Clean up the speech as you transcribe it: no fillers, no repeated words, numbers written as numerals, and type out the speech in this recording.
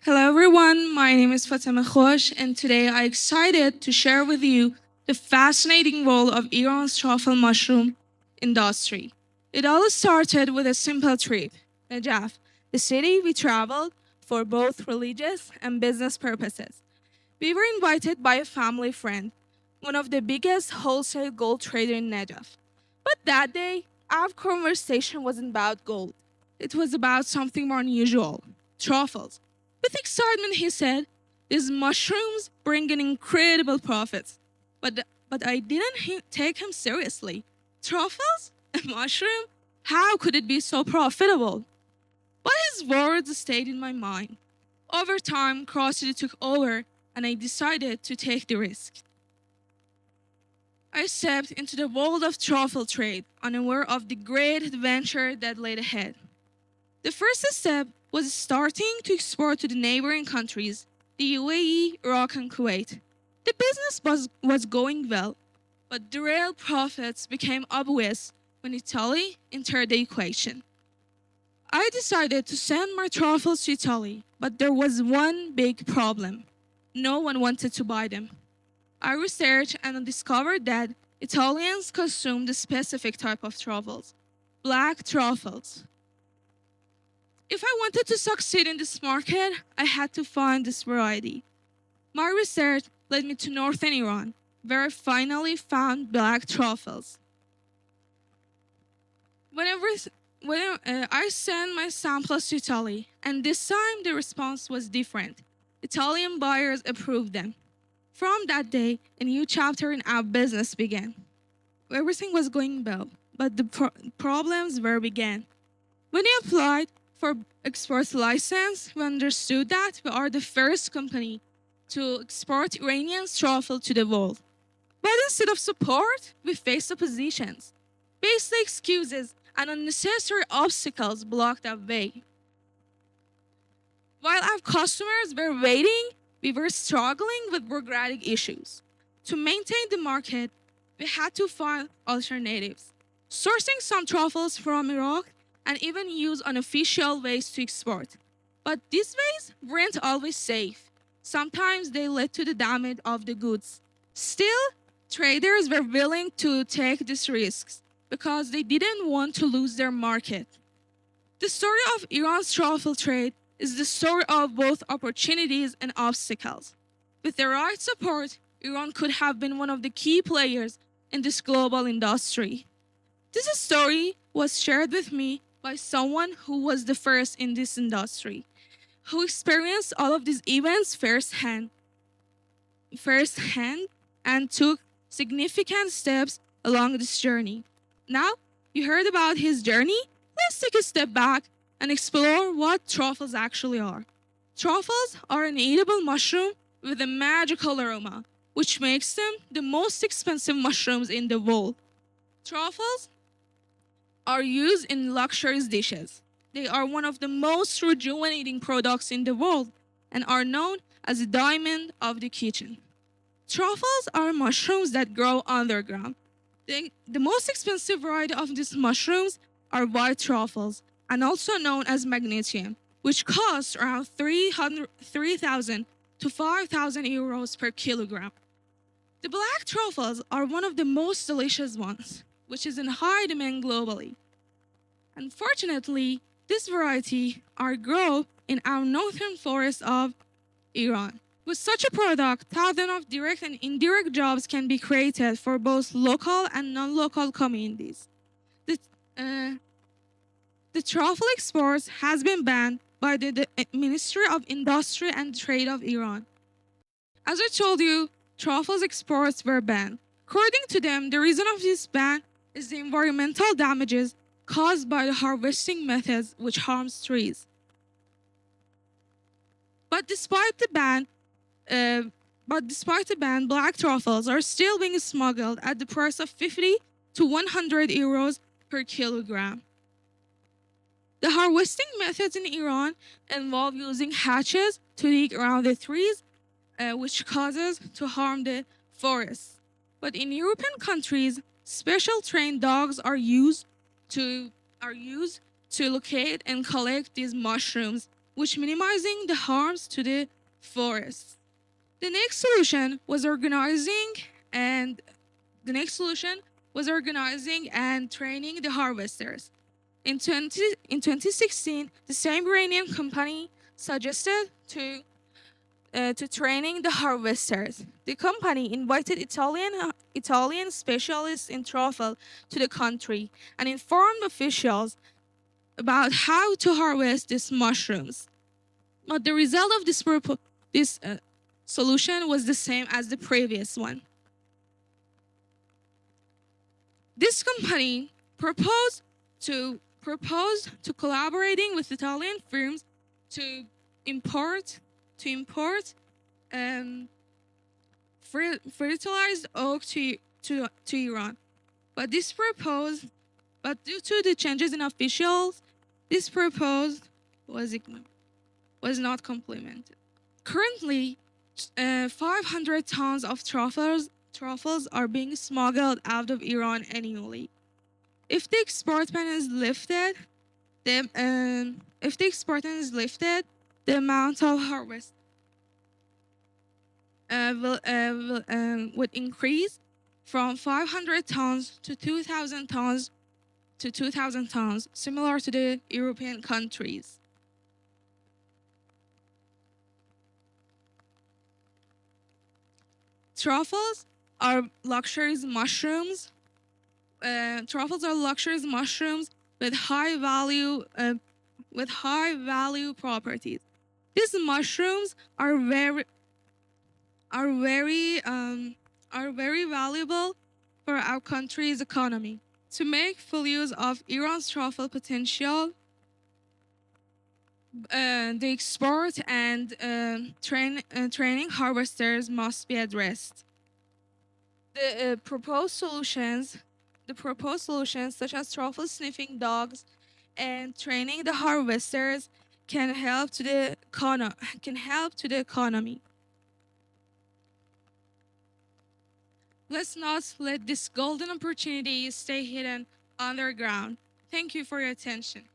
Hello everyone, my name is Fateme Khosh, and today I'm excited to share with you the fascinating role of Iran's truffle mushroom industry. It all started with a simple trip, Najaf, the city we traveled for both religious and business purposes. We were invited by a family friend, one of the biggest wholesale gold traders in Najaf. But that day, our conversation wasn't about gold. It was about something more unusual, truffles. With excitement, he said, "These mushrooms bring in incredible profits." But I didn't take him seriously. Truffles? A mushroom? How could it be so profitable? But his words stayed in my mind. Over time, curiosity took over, and I decided to take the risk. I stepped into the world of truffle trade, unaware of the great adventure that lay ahead. The first step was starting to export to the neighboring countries, the UAE, Iraq, and Kuwait. The business was going well, but the real profits became obvious when Italy entered the equation. I decided to send my truffles to Italy, but there was one big problem. No one wanted to buy them. I researched and discovered that Italians consumed a specific type of truffles, black truffles. If I wanted to succeed in this market, I had to find this variety. My research led me to northern Iran, where I finally found black truffles. I sent my samples to Italy, and this time the response was different. Italian buyers approved them. From that day, a new chapter in our business began. Everything was going well, but the problems were began. When we applied for export license, we understood that we are the first company to export Iranian truffle to the world. But instead of support, we faced oppositions. Basic excuses and unnecessary obstacles blocked our way. While our customers were waiting, we were struggling with bureaucratic issues. To maintain the market, we had to find alternatives. Sourcing some truffles from Iraq and even use unofficial ways to export. But these ways weren't always safe. Sometimes they led to the damage of the goods. Still, traders were willing to take these risks because they didn't want to lose their market. The story of Iran's truffle trade is the story of both opportunities and obstacles. With the right support, Iran could have been one of the key players in this global industry. This story was shared with me by someone who was the first in this industry, who experienced all of these events firsthand and took significant steps along this journey. Now, you heard about his journey. Let's take a step back and explore what truffles actually are. Truffles are an edible mushroom with a magical aroma, which makes them the most expensive mushrooms in the world. Truffles are used in luxurious dishes. They are one of the most rejuvenating products in the world and are known as the diamond of the kitchen. Truffles are mushrooms that grow underground. The most expensive variety of these mushrooms are white truffles, and also known as magnesium, which costs around 3,000 to 5,000 euros per kilogram. The black truffles are one of the most delicious ones, which is in high demand globally. Unfortunately, this variety are grown in our northern forests of Iran. With such a product, thousands of direct and indirect jobs can be created for both local and non-local communities. The truffle exports has been banned by the Ministry of Industry and Trade of Iran. As I told you, truffles exports were banned. According to them, the reason of this ban is the environmental damages caused by the harvesting methods which harms trees. But despite the ban, black truffles are still being smuggled at the price of 50 to 100 euros per kilogram. The harvesting methods in Iran involve using hatchets to dig around the trees, which causes to harm the forests. But in European countries, special trained dogs are used to locate and collect these mushrooms, which minimizing the harms to the forests. The next solution was organizing and training the harvesters. In 2016, the same Iranian company suggested to training the harvesters. The company invited Italian specialists in truffle to the country and informed officials about how to harvest these mushrooms. But the result of this solution was the same as the previous one. This company proposed to collaborating with Italian firms to import fertilized oak to Iran. But due to the changes in officials, this proposal was not complemented. Currently, 500 tons of truffles are being smuggled out of Iran annually. If the export ban is lifted, the amount of harvest would increase from 500 tons to 2,000 tons similar to the European countries. Truffles are luxury mushrooms. With high value properties. These mushrooms are very valuable for our country's economy. To make full use of Iran's truffle potential, the export and training harvesters must be addressed. The proposed solutions such as truffle sniffing dogs and training the harvesters can help to the economy. Let's not let this golden opportunity stay hidden underground. Thank you for your attention.